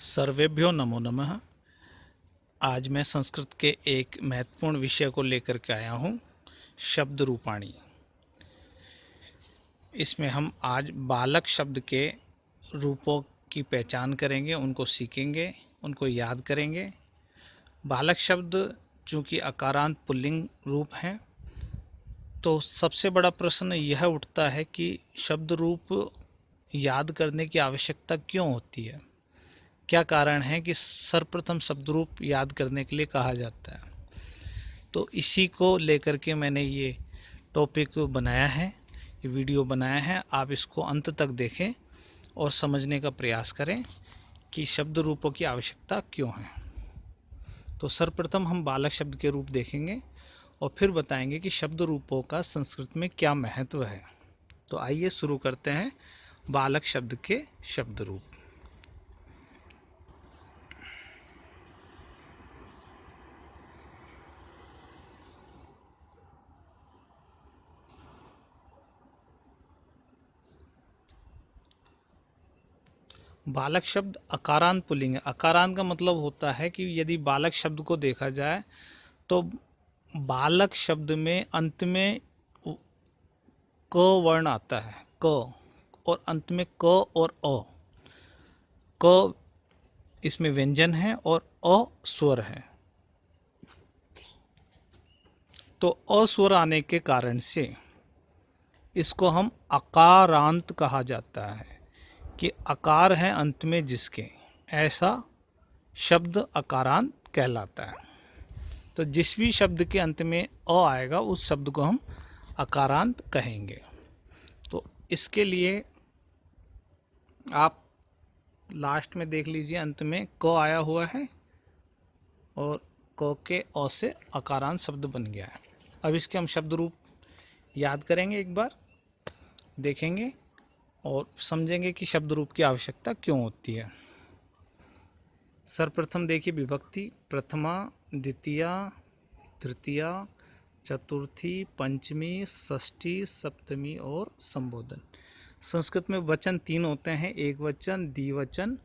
सर्वेभ्यो नमो नमः। आज मैं संस्कृत के एक महत्वपूर्ण विषय को लेकर के आया हूँ, शब्द रूपाणी। इसमें हम आज बालक शब्द के रूपों की पहचान करेंगे, उनको सीखेंगे, उनको याद करेंगे। बालक शब्द चूँकि अकारांत पुल्लिंग रूप हैं, तो सबसे बड़ा प्रश्न यह उठता है कि शब्द रूप याद करने की आवश्यकता क्यों होती है। क्या कारण है कि सर्वप्रथम शब्द रूप याद करने के लिए कहा जाता है। तो इसी को लेकर के मैंने ये टॉपिक बनाया है, ये वीडियो बनाया है। आप इसको अंत तक देखें और समझने का प्रयास करें कि शब्द रूपों की आवश्यकता क्यों है। तो सर्वप्रथम हम बालक शब्द के रूप देखेंगे और फिर बताएंगे कि शब्द रूपों का संस्कृत में क्या महत्व है। तो आइए शुरू करते हैं बालक शब्द के शब्द रूप। बालक शब्द अकारांत पुल्लिंग है। अकारांत का मतलब होता है कि यदि बालक शब्द को देखा जाए तो बालक शब्द में अंत में क वर्ण आता है, क, और अंत में क और अ। क इसमें व्यंजन है और अ स्वर है। तो अ स्वर आने के कारण से इसको हम अकारांत कहा जाता है कि अकार है अंत में जिसके, ऐसा शब्द अकारांत कहलाता है। तो जिस भी शब्द के अंत में अ आएगा उस शब्द को हम अकारांत कहेंगे। तो इसके लिए आप लास्ट में देख लीजिए, अंत में क आया हुआ है और क के अ से अकारांत शब्द बन गया है। अब इसके हम शब्द रूप याद करेंगे, एक बार देखेंगे और समझेंगे कि शब्द रूप की आवश्यकता क्यों होती है। सर्वप्रथम देखिए विभक्ति, प्रथमा, द्वितीया, तृतीया, चतुर्थी, पंचमी, षष्ठी, सप्तमी और संबोधन। संस्कृत में वचन तीन होते हैं, एक वचन, द्विवचन,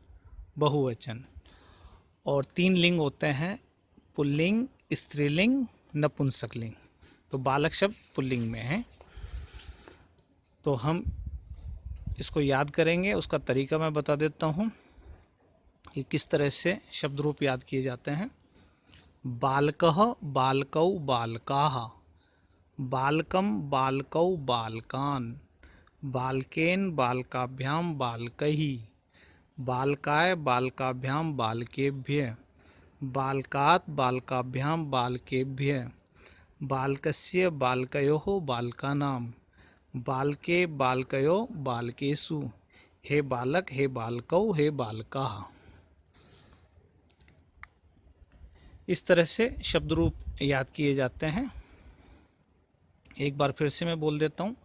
बहुवचन, और तीन लिंग होते हैं, पुल्लिंग, स्त्रीलिंग, नपुंसकलिंग। तो बालक शब्द पुल्लिंग में है। तो हम इसको याद करेंगे, उसका तरीका मैं बता देता हूँ कि किस तरह से शब्द रूप याद किए जाते हैं। बालकः बालकौ बालकाः, बालकं बालकौ बालकान्, बालकेन बालकाभ्यां बालकैः, बालकाय बालकाभ्यां बालकेभ्यः, बालकात् बालकाभ्यां बालकेभ्यः, बालकस्य बालकयोः बालकानां, बालके बालकयोः बालकेषु, हे बालक हे बालकौ हे बालकाः। इस तरह से शब्द रूप याद किए जाते हैं। एक बार फिर से मैं बोल देता हूँ।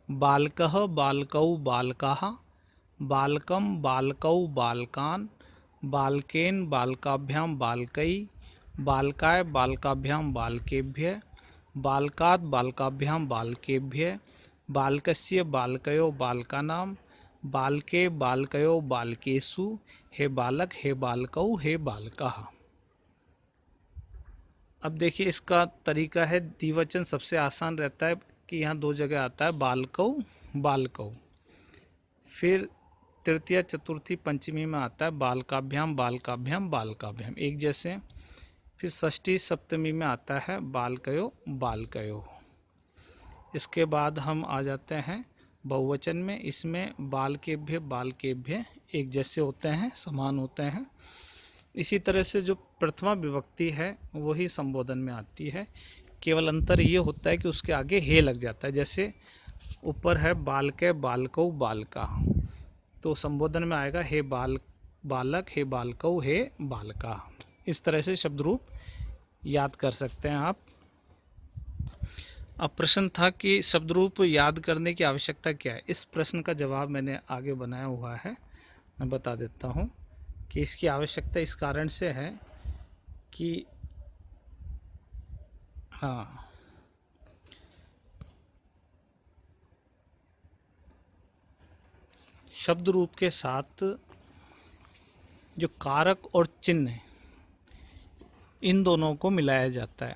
बालकः बालकौ बालकाः, बालकं बालकौ बालकान्, बालकेन बालकाभ्यां बालकै, बालकाय बालकाभ्यां बालकेभ्यः, बालकात् बालकाभ्यां बालकेभ्यः, बालकस्य बालकयो बालकानां, बालके बालकयो बालकेषु, हे बालक हे बालकौ हे बालकाः। अब देखिए इसका तरीका है, द्विवचन सबसे आसान रहता है कि यहाँ दो जगह आता है, बालकौ बालकौ। फिर तृतीय चतुर्थी पंचमी में आता है बालकाभ्याम बालकाभ्याम बालकाभ्याम, एक जैसे। फिर षष्ठी सप्तमी में आता है बालकयो बालकयो। इसके बाद हम आ जाते हैं बहुवचन में। इसमें बालकेभ्य बालकेभ्य एक जैसे होते हैं, समान होते हैं। इसी तरह से जो प्रथमा विभक्ति है वही संबोधन में आती है, केवल अंतर ये होता है कि उसके आगे हे लग जाता है। जैसे ऊपर है बालके बालकौ बालका, तो संबोधन में आएगा हे बालक हे बालकौ हे बालका। इस तरह से शब्द रूप याद कर सकते हैं आप। अब प्रश्न था कि शब्द रूप याद करने की आवश्यकता क्या है। इस प्रश्न का जवाब मैंने आगे बनाया हुआ है, मैं बता देता हूँ कि इसकी आवश्यकता इस कारण से है कि हाँ, शब्द रूप के साथ जो कारक और चिन्ह इन दोनों को मिलाया जाता है।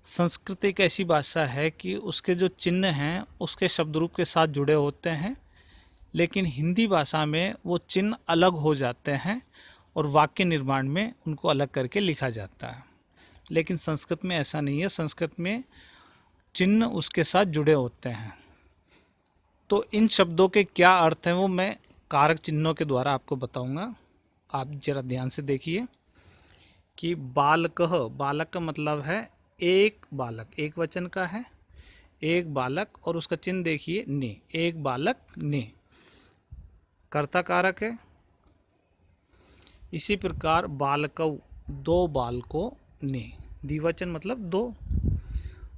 संस्कृत एक ऐसी भाषा है कि उसके जो चिन्ह हैं उसके शब्द रूप के साथ जुड़े होते हैं, लेकिन हिंदी भाषा में वो चिन्ह अलग हो जाते हैं और वाक्य निर्माण में उनको अलग करके लिखा जाता है। लेकिन संस्कृत में ऐसा नहीं है, संस्कृत में चिन्ह उसके साथ जुड़े होते हैं। तो इन शब्दों के क्या अर्थ हैं वो मैं कारक चिन्हों के द्वारा आपको बताऊंगा। आप जरा ध्यान से देखिए कि बालकः, बालक का मतलब है एक बालक, एक वचन का है, एक बालक, और उसका चिन्ह देखिए ने, एक बालक ने, कर्ता कारक है। इसी प्रकार बालकौ, दो बालकों ने, द्विवचन मतलब दो,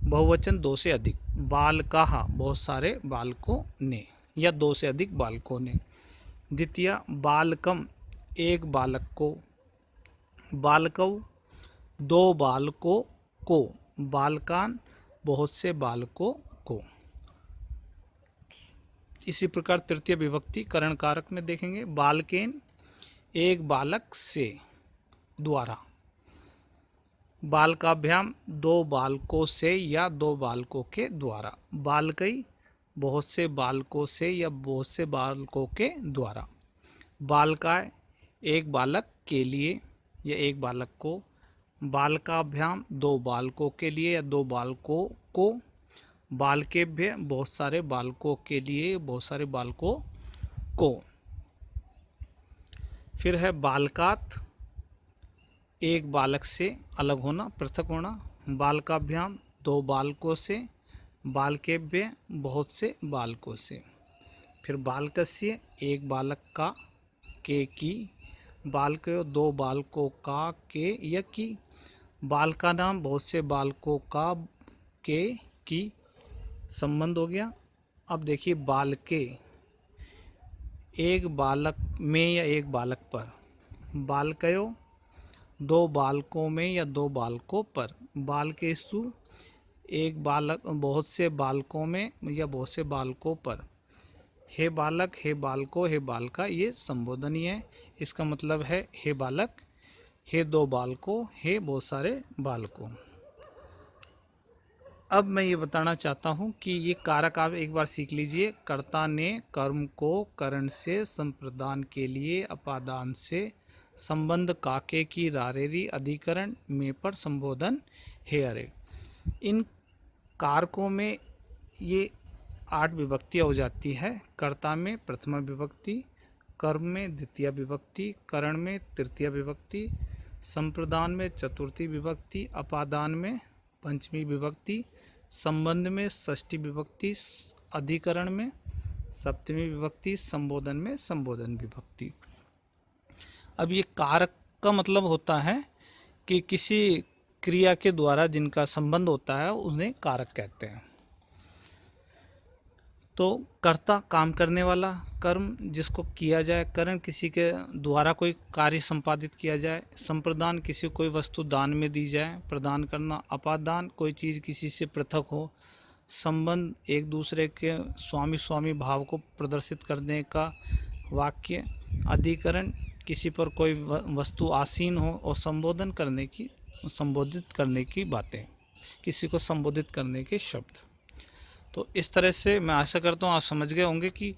बहुवचन दो से अधिक, बालकाः बहुत सारे बालकों ने या दो से अधिक बालकों ने। द्वितीय बालकम, एक बालक को, बालकौ दो बालकों को, बालकान बहुत से बालकों को। इसी प्रकार तृतीय विभक्ति करण कारक में देखेंगे, बालकेन एक बालक से, द्वारा, बालकाभ्याम दो बालकों से या दो बालकों के द्वारा, बालकई बहुत से बालकों से या बहुत से बालकों के द्वारा, बालकाय एक बालक के लिए या एक बालक को, बालकाभ्याम दो बालकों के लिए या दो बालकों को, बालकेभ्य बहुत सारे बालकों के लिए बहुत सारे बालकों को। फिर है बालकात, एक बालक से अलग होना, पृथक होना, बालकाभ्याम दो बालकों से, बालकेभ्य बहुत से बालकों से। फिर बालकस्य एक बालक का, के की, बालकयो दो बालकों का, के या की, बालका नाम बहुत से बालकों का, के की, संबंध हो गया। अब देखिए बालके, एक बालक में या एक बालक पर, बालकयो दो बालकों में या दो बालकों पर, बालकेषु एक बालक बहुत से बालकों में या बहुत से बालकों पर, हे बालक, हे बालको, हे बालका, ये संबोधनीय है। इसका मतलब है हे बालक, हे दो बालकों, हे बहुत सारे बालकों। अब मैं ये बताना चाहता हूँ कि ये कारक आप एक बार सीख लीजिए। कर्ता ने कर्म को करण से, संप्रदान के लिए अपादान से, संबंध काके की रारेरी अधिकरण में पर संबोधन है अरे। इन कारकों में ये 8 विभक्तियाँ हो जाती है। कर्ता में प्रथमा विभक्ति, कर्म में द्वितीय विभक्ति, करण में तृतीय विभक्ति, संप्रदान में चतुर्थी विभक्ति, अपादान में पंचमी विभक्ति, संबंध में षष्ठी विभक्ति, अधिकरण में सप्तमी विभक्ति, संबोधन में संबोधन विभक्ति। अब ये कारक का मतलब होता है कि किसी क्रिया के द्वारा जिनका संबंध होता है उन्हें कारक कहते हैं। तो कर्ता काम करने वाला, कर्म जिसको किया जाए, करण किसी के द्वारा कोई कार्य संपादित किया जाए, संप्रदान किसी कोई वस्तु दान में दी जाए, प्रदान करना, अपादान कोई चीज़ किसी से पृथक हो, संबंध एक दूसरे के स्वामी स्वामी भाव को प्रदर्शित करने का वाक्य, अधिकरण किसी पर कोई वस्तु आसीन हो, और संबोधन करने की, संबोधित करने की बातें, किसी को संबोधित करने के शब्द। तो इस तरह से मैं आशा करता हूँ आप समझ गए होंगे कि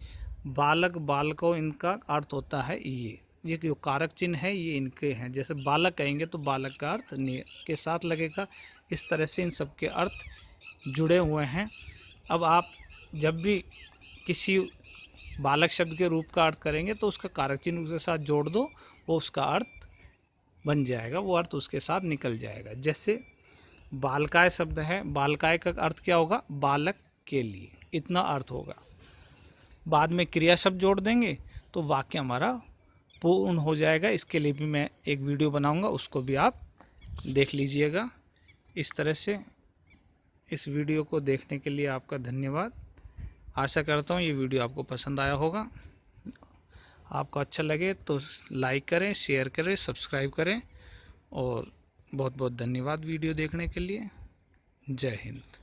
बालक बालकों इनका अर्थ होता है ये जो कारक चिन्ह है ये इनके हैं। जैसे बालक कहेंगे तो बालक का अर्थ ने के साथ लगेगा। इस तरह से इन सब के अर्थ जुड़े हुए हैं। अब आप जब भी किसी बालक शब्द के रूप का अर्थ करेंगे तो उसका कारक चिन्ह उसके साथ जोड़ दो, वो उसका अर्थ बन जाएगा, वो अर्थ उसके साथ निकल जाएगा। जैसे बालकाय शब्द है, बालकाय का अर्थ क्या होगा? बालक के लिए, इतना अर्थ होगा। बाद में क्रिया शब्द जोड़ देंगे तो वाक्य हमारा पूर्ण हो जाएगा। इसके लिए भी मैं एक वीडियो बनाऊंगा, उसको भी आप देख लीजिएगा। इस तरह से इस वीडियो को देखने के लिए आपका धन्यवाद। आशा करता हूँ ये वीडियो आपको पसंद आया होगा। आपको अच्छा लगे तो लाइक करें, शेयर करें, सब्सक्राइब करें, और बहुत बहुत धन्यवाद वीडियो देखने के लिए। जय हिंद।